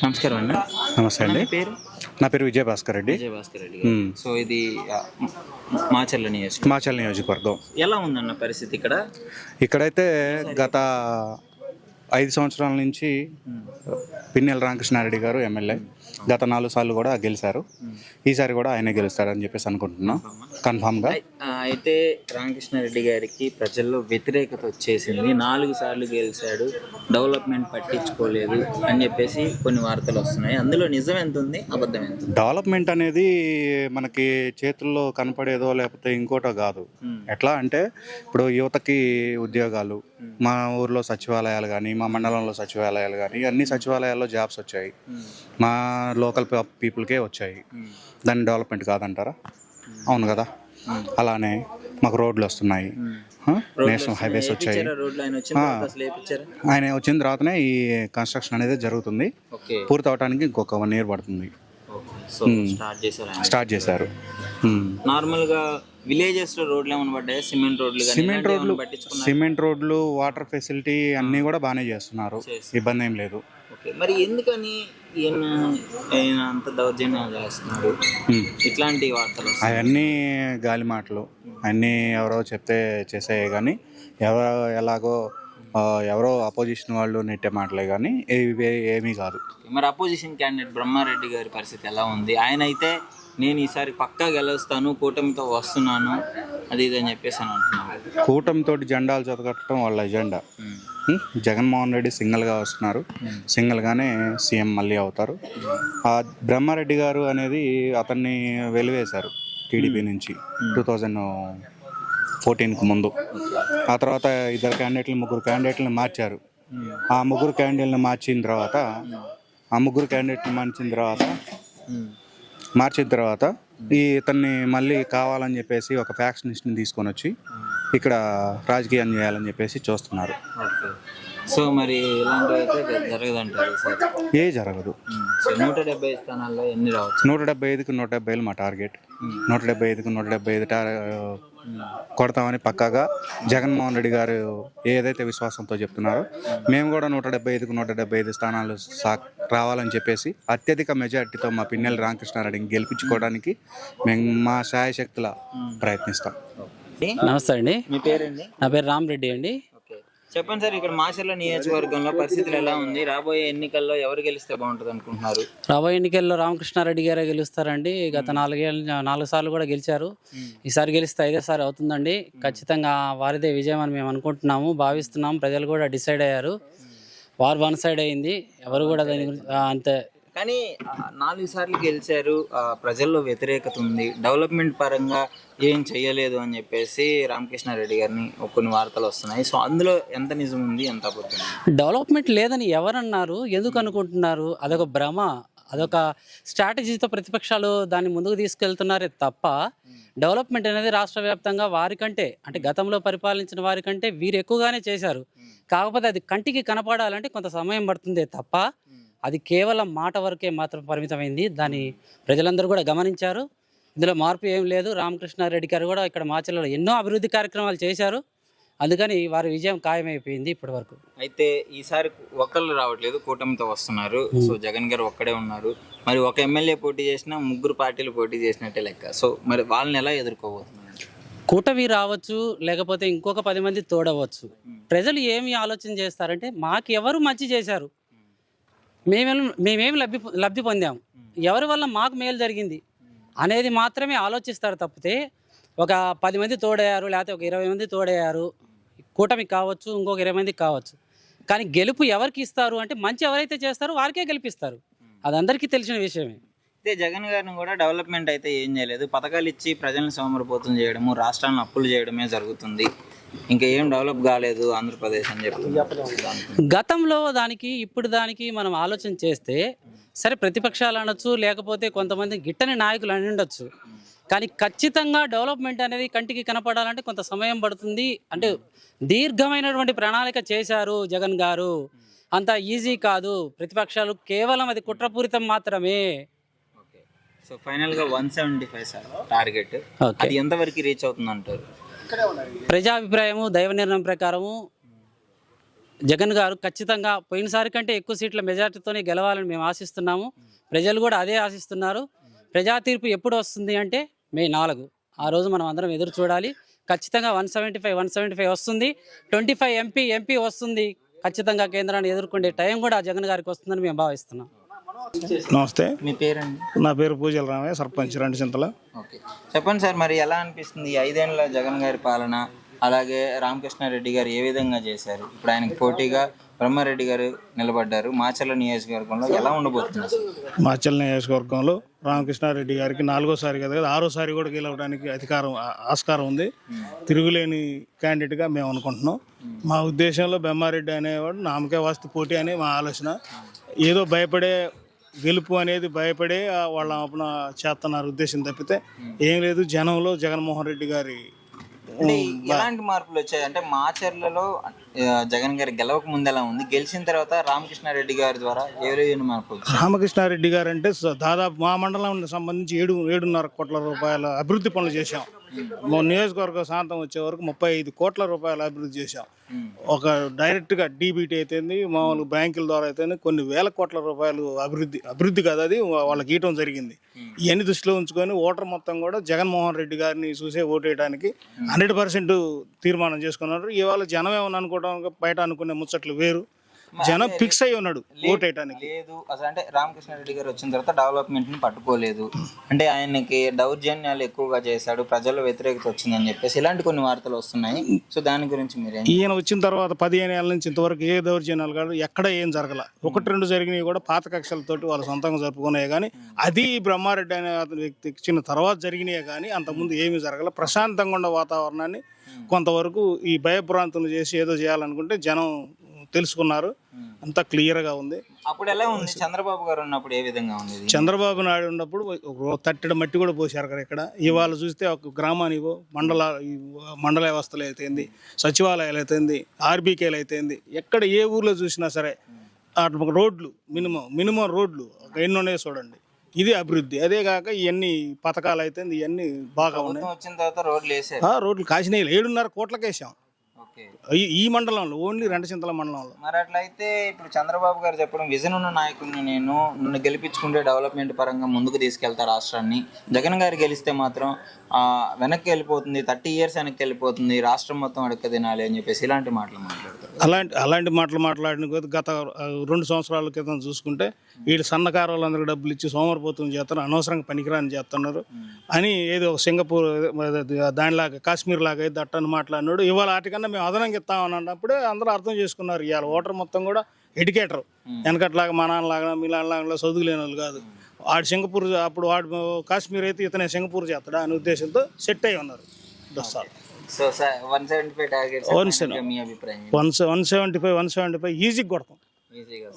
నమస్కారం అండి. నమస్తే అండి. మీ పేరు? నా పేరు విజయభాస్కర్ రెడ్డి. విజయభాస్కర్ రెడ్డి గారు. సో ఇది మాచర్ల నియోజకవర్గం. మాచల్ నియోజకవర్గం. ఎలా ఉందన్న పరిస్థితి ఇక్కడ? ఇక్కడైతే గత 5 సంవత్సరాల నుంచి పిన్నెల రామకృష్ణారెడ్డి గారు ఎమ్మెల్యే. గత 4 సార్లు కూడా గెలిచారు. ఈసారి కూడా ఆయనే గెలుస్తారని చెప్పేసి అనుకుంటున్నాం కన్ఫామ్గా. అయితే రామకృష్ణారెడ్డి గారికి ప్రజల్లో వ్యతిరేకత వచ్చేసింది. 4 సార్లు గెలిచాడు, డెవలప్మెంట్ పట్టించుకోలేదు అని చెప్పేసి కొన్ని వార్తలు వస్తున్నాయి. అందులో నిజం ఎంత ఉంది, అబద్ధం ఎంత ఉంది? డెవలప్మెంట్ అనేది మనకి చేతుల్లో కనపడేదో లేకపోతే ఇంకోటో కాదు. ఎట్లా అంటే ఇప్పుడు యువతకి ఉద్యోగాలు, మా ఊర్లో సచివాలయాలు కానీ, మా మండలంలో సచివాలయాలు కానీ, అన్ని సచివాలయాల్లో జాబ్స్ వచ్చాయి. మా లోకల్ పీపుల్కే వచ్చాయి. దాన్ని డెవలప్మెంట్ కాదంటారా? అవును కదా. అలానే మాకు రోడ్లు వస్తున్నాయి, నేషనల్ హైవేస్ వచ్చాయి. ఆయన వచ్చిన తర్వాతనే ఈ కన్స్ట్రక్షన్ అనేది జరుగుతుంది. పూర్తి అవడానికి ఇంకొక 1 year పడుతుంది. స్టార్ట్ చేశారు. నార్మల్గా విలేజెస్ లో రోడ్లు ఏమైనా పడ్డాయి? సిమెంట్ రోడ్లు, వాటర్ ఫెసిలిటీ అన్నీ కూడా బాగానే చేస్తున్నారు. ఇబ్బంది ఏం లేదు. మరి ఎందుకని ఈయన అంత దౌర్జన్యం చేస్తున్నారు? ఇట్లాంటి వార్తలు అవన్నీ గాలి మాటలు, అన్నీ ఎవరో చెప్తే చేసాయి కానీ ఎవరో అపోజిషన్ వాళ్ళు నెట్టే మాటలే కానీ ఏమీ కాదు. మరి అపోజిషన్ క్యాండిడేట్ బ్రహ్మారెడ్డి గారి పరిస్థితి ఎలా ఉంది? ఆయన అయితే నేను ఈసారి పక్కా గెలుస్తాను, కూటమితో వస్తున్నాను, అది ఇది అని చెప్పేసి అని అంటున్నాను. కూటమితో జెండాలు చదవటం వాళ్ళ ఎజెండా. జగన్మోహన్ రెడ్డి సింగిల్గా వస్తున్నారు, సింగిల్గానే సీఎం మళ్ళీ అవుతారు. ఆ బ్రహ్మారెడ్డి గారు అనేది అతన్ని వెలివేశారు టీడీపీ నుంచి 2014కు ముందు. ఆ తర్వాత 3 క్యాండిడేట్లను మార్చారు. ఆ ముగ్గురు క్యాండిడేట్లను మార్చిన తర్వాత ఇతన్ని మళ్ళీ కావాలని చెప్పేసి ఒక ఫ్యాక్షనిస్ట్ని తీసుకొని వచ్చి ఇక్కడ రాజకీయం చేయాలని చెప్పేసి చూస్తున్నారు. సో మరి ఇలాంటివి అయితే జరగదంటారు సార్? జరగదు. 170 స్థానాల్లో ఎన్ని రావచ్చు? 175కి 170 మా టార్గెట్. 175కి 175 కొడతామని పక్కాగా జగన్మోహన్ రెడ్డి గారు ఏదైతే విశ్వాసంతో చెప్తున్నారో మేము కూడా 175కి 175 స్థానాలు రావాలని చెప్పేసి అత్యధిక మెజార్టీతో మా పిన్నెల రామకృష్ణారెడ్డిని గెలిపించుకోవడానికి మేము మా శాయశక్తుల ప్రయత్నిస్తాం. నమస్తే అండి. మీ పేరండి? నా పేరు రామరెడ్డి అండి. చెప్పండి సార్, ఇక్కడ మాచర్ల నియోజకవర్గంలో పరిస్థితులు ఎలా ఉంది? రాబోయే ఎన్నికల్లో ఎవరు గెలిస్తే బాగుంటుంది అనుకుంటున్నారు? రాబోయే ఎన్నికల్లో రామకృష్ణారెడ్డి గారే గెలుస్తారండి. గత 4 సార్లు కూడా గెలిచారు. ఈసారి గెలిస్తే 5వ సారి అవుతుందండి. ఖచ్చితంగా వారిదే విజయం అని మేము అనుకుంటున్నాము, భావిస్తున్నాము. ప్రజలు కూడా డిసైడ్ అయ్యారు. వారు 1 సైడ్ అయింది. ఎవరు కూడా దాని గురించి అంతే. కానీ 4 సార్లు గెలిచారు, ప్రజల్లో వ్యతిరేకత ఉంది, డెవలప్మెంట్ పరంగా ఏం చేయలేదు అని చెప్పేసి రామకృష్ణారెడ్డి గారిని కొన్ని వార్తలు వస్తున్నాయి. సో అందులో ఎంత నిజం ఉంది, ఎంత అబద్ధం? డెవలప్మెంట్ లేదని ఎవరన్నారు? ఎందుకు అనుకుంటున్నారు? అదొక భ్రమ, అదొక స్ట్రాటజీతో ప్రతిపక్షాలు దాన్ని ముందుకు తీసుకెళ్తున్నారే తప్ప డెవలప్మెంట్ అనేది రాష్ట్ర వ్యాప్తంగా వారికంటే, అంటే గతంలో పరిపాలించిన వారికంటే వీరు ఎక్కువగానే చేశారు. కాకపోతే అది కంటికి కనపడాలంటే కొంత సమయం పడుతుందే తప్ప అది కేవలం మాట వరకే మాత్రం పరిమితమైంది. దాన్ని ప్రజలందరూ కూడా గమనించారు. ఇందులో మార్పు ఏం లేదు. రామకృష్ణారెడ్డి గారు కూడా ఇక్కడ మాచర్లలో ఎన్నో అభివృద్ధి కార్యక్రమాలు చేశారు. అందుకని వారి విజయం ఖాయమైపోయింది ఇప్పటి వరకు. అయితే ఈసారి ఒకళ్ళు రావట్లేదు, కూటమితో వస్తున్నారు. సో జగన్ గారు ఒక్కడే ఉన్నారు. మరి ఒక ఎమ్మెల్యే పోటీ చేసినా 3 పార్టీలు పోటీ చేసినట్టే లెక్క. సో మరి వాళ్ళని ఎలా ఎదుర్కోబోతున్నారు? కూటమి రావచ్చు, లేకపోతే ఇంకొక 10 మంది తోడవచ్చు. ప్రజలు ఏమి ఆలోచన చేస్తారంటే మాకు ఎవరు మంచి చేశారు, మేమేమి లబ్ధి పొందాము, ఎవరి వల్ల మాకు మేలు జరిగింది అనేది మాత్రమే ఆలోచిస్తారు తప్పితే ఒక 10 మంది తోడయ్యారు, లేకపోతే ఒక 20 మంది తోడయ్యారు, కూటమి కావచ్చు, ఇంకొక 20 మందికి కావచ్చు, కానీ గెలుపు ఎవరికి ఇస్తారు అంటే మంచి ఎవరైతే చేస్తారో వారికే గెలిపిస్తారు. అది అందరికీ తెలిసిన విషయమే. అయితే జగన్ గారిని కూడా డెవలప్మెంట్ అయితే ఏం చేయలేదు, పథకాలు ఇచ్చి ప్రజలను సోమరిపోతం చేయడము, రాష్ట్రాలను అప్పులు చేయడమే జరుగుతుంది, ఇంకా ఏం డెవలప్ కాలేదు ఆంధ్రప్రదేశ్ అని చెప్తుంది. గతంలో దానికి ఇప్పుడు దానికి మనం ఆలోచన చేస్తే సరే, ప్రతిపక్షాలు అనొచ్చు, లేకపోతే కొంతమంది గిట్టని నాయకులు అని ఉండొచ్చు, కానీ ఖచ్చితంగా డెవలప్మెంట్ అనేది కంటికి కనపడాలంటే కొంత సమయం పడుతుంది. అంటే దీర్ఘమైనటువంటి ప్రణాళిక చేశారు జగన్ గారు, అంత ఈజీ కాదు. ప్రతిపక్షాలు కేవలం అది కుట్రపూరితం మాత్రమే. సో ఫైనల్గా 175 సార్ టార్గెట్, అది ఎంతవరకు రీచ్ అవుతుంది అంటారు? ప్రజాభిప్రాయము, దైవ నిర్ణయం ప్రకారము జగన్ గారు ఖచ్చితంగా పోయినసారి కంటే ఎక్కువ సీట్ల మెజార్టీతోనే గెలవాలని మేము ఆశిస్తున్నాము. ప్రజలు కూడా అదే ఆశిస్తున్నారు. ప్రజా తీర్పు ఎప్పుడు వస్తుంది అంటే మే 4. ఆ రోజు మనం అందరం ఎదురు చూడాలి. ఖచ్చితంగా 175 వస్తుంది. 25 ఎంపీ వస్తుంది. ఖచ్చితంగా కేంద్రాన్ని ఎదుర్కొనే టైం కూడా జగన్ గారికి వస్తుందని మేము భావిస్తున్నాం. నమస్తే, మీ పేరండి? నా పేరు పూజల రామయ్య, సర్పంచ్ రెండుచింతల. ఓకే, చెప్పండి సార్, మరి ఎలా అనిపిస్తుంది ఈ 5 ఏళ్ల జగన్ గారి పాలన? అలాగే రామకృష్ణారెడ్డి గారు ఏ విధంగా చేశారు? ఇప్పుడు ఆయనకి పోటీగా బ్రహ్మారెడ్డి గారు నిలబడ్డారు. మాచర్ల నియోజకవర్గంలో ఎలా ఉండబోతుంది అసలు? మాచల్ నియోజకవర్గంలో రామకృష్ణారెడ్డి గారికి 4వ సారి కదా 6వ సారి కూడా గెలవడానికి ఆస్కారం ఉంది. తిరుగులేని క్యాండిడేట్గా మేము అనుకుంటున్నాం. మా ఉద్దేశంలో బ్రహ్మారెడ్డి అనేవాడు నామకే వాస్తు పోటీ అని మా ఆలోచన. ఏదో భయపడే గెలుపు అనేది భయపడే వాళ్ళ చేస్తున్నారు ఉద్దేశం తప్పితే ఏం లేదు. జనంలో జగన్మోహన్ రెడ్డి గారి అంటే ఎలాంటి మార్పులు వచ్చాయి? అంటే మాచర్లలో జగన్ గారి గెలవక ముందు ఎలా ఉంది, గెలిచిన తర్వాత రామకృష్ణారెడ్డి గారి ద్వారా ఏమైనా మార్పులు వచ్చాయి? రామకృష్ణారెడ్డి గారు అంటే దాదాపు మా మండలం సంబంధించి 7.5 కోట్ల రూపాయల అభివృద్ధి పనులు చేశాం. మా నియోజకవర్గ ప్రాంతం వచ్చే వరకు 35 కోట్ల రూపాయల అభివృద్ధి చేశాం. ఒక డైరెక్ట్గా డీబీటీ అయితేంది, మామూలు బ్యాంకుల ద్వారా అయితే కొన్ని వేల కోట్ల రూపాయలు అభివృద్ధి కాదు, అది వాళ్ళకి ఇవ్వడం జరిగింది. ఇవన్నీ దృష్టిలో ఉంచుకొని ఓటర్ మొత్తం కూడా జగన్మోహన్ రెడ్డి గారిని చూసే ఓటేయడానికి 100% తీర్మానం చేసుకున్నారు. ఇవాళ జనం ఏమని అనుకోవడం బయట అనుకునే ముచ్చట్లు వేరు. జనం ఫిక్స్ అయ్యి ఉన్నాడు ఓటేయడానికి. లేదు అసలు అంటే రామకృష్ణారెడ్డి గారు వచ్చిన తర్వాత డెవలప్మెంట్ ని పట్టుకోలేదు, అంటే ఆయనకి దౌర్జన్యాలు ఎక్కువగా చేశాడు, ప్రజల్లో వ్యతిరేకత వచ్చిందని చెప్పేసి ఇలాంటి కొన్ని వార్తలు వస్తున్నాయి. సో దాని గురించి మీరేం? ఈయన వచ్చిన తర్వాత 15 ఏళ్ళ నుంచి ఇంతవరకు ఏ దౌర్జన్యాలు కాదు, ఎక్కడ ఏం జరగల. 1-2 జరిగినవి కూడా పాత కక్షలతోటి వాళ్ళు సొంతంగా జరుపుకున్నాయి. కానీ అది బ్రహ్మారెడ్డి అనే అతని వ్యక్తి ఇచ్చిన తర్వాత జరిగినాయి. కానీ అంతకుముందు ఏమీ జరగల. ప్రశాంతంగా ఉన్న వాతావరణాన్ని కొంతవరకు ఈ భయభ్రాంతులు చేసి ఏదో చేయాలనుకుంటే జనం తెలుసుకున్నారు. అంతా క్లియర్గా ఉంది. అప్పుడు ఎలా ఉంది? చంద్రబాబు గారు ఉన్నప్పుడు ఏ విధంగా ఉంది? చంద్రబాబు నాయుడు ఉన్నప్పుడు తట్టెడు మట్టి కూడా పోసారు కదా ఇక్కడ. ఇవాళ చూస్తే ఒక గ్రామానికి మండల వ్యవస్థలు అయితేంది, సచివాలయాలు అయితేంది, ఆర్బీకేలు అయితేంది, ఎక్కడ ఏ ఊర్లో చూసినా సరే రోడ్లు మినిమం రోడ్లు ఎన్నోనే చూడండి. ఇది అభివృద్ధి. అదే కాక ఇవన్నీ పథకాలు అయితే ఇవన్నీ బాగా ఉన్నాయి. వచ్చిన తర్వాత రోడ్లు కాసినాయి. 7.5 కోట్లకి వేసాం ఈ మండలంలో, ఓన్లీ రెండుచింతల మండలంలో. మరి అట్లయితే ఇప్పుడు చంద్రబాబు గారు చెప్పడం, విజన్ ఉన్న నాయకుడిని నన్ను గెలిపించుకుంటే డెవలప్మెంట్ పరంగా ముందుకు తీసుకెళ్తా రాష్ట్రాన్ని, జగన్ గారు గెలిస్తే మాత్రం వెనక్కి వెళ్ళిపోతుంది, 30 years వెనక్కి వెళ్ళిపోతుంది, రాష్ట్రం మొత్తం అడక్క తినాలి అని చెప్పేసి ఇలాంటి మాటలు మాట్లాడతారు. అలాంటి మాటలు మాట్లాడిన గత 2 సంవత్సరాల క్రితం చూసుకుంటే వీళ్ళు సన్నకారు వాళ్ళందరికీ డబ్బులు ఇచ్చి సోమరిపోతం చేస్తారు, అనవసరంగా పనికిరాని చేస్తున్నారు అని ఏదో సింగపూర్ దానిలాగా కాశ్మీర్ లాగా అయితే అట్టని మాట్లాడినాడు. ఇవాళ వాటికన్నా మేము అదనంగా ఇస్తామని అన్నప్పుడే అందరూ అర్థం చేసుకున్నారు. ఇవాళ ఓటర్ మొత్తం కూడా ఎడ్యుకేటర్, వెనకట్లాగా మా నాన్నలాగా మీ నాన్నలాగా చదువు లేని వాళ్ళు కాదు. వాడు సింగపూర్, అప్పుడు వాడు కాశ్మీర్ అయితే ఇతనే సింగపూర్ చేస్తాడు అనే ఉద్దేశంతో సెట్ అయి ఉన్నారు. దోస్తాలు 175 175 ఈజీగా కొడతాం. ఈజీగా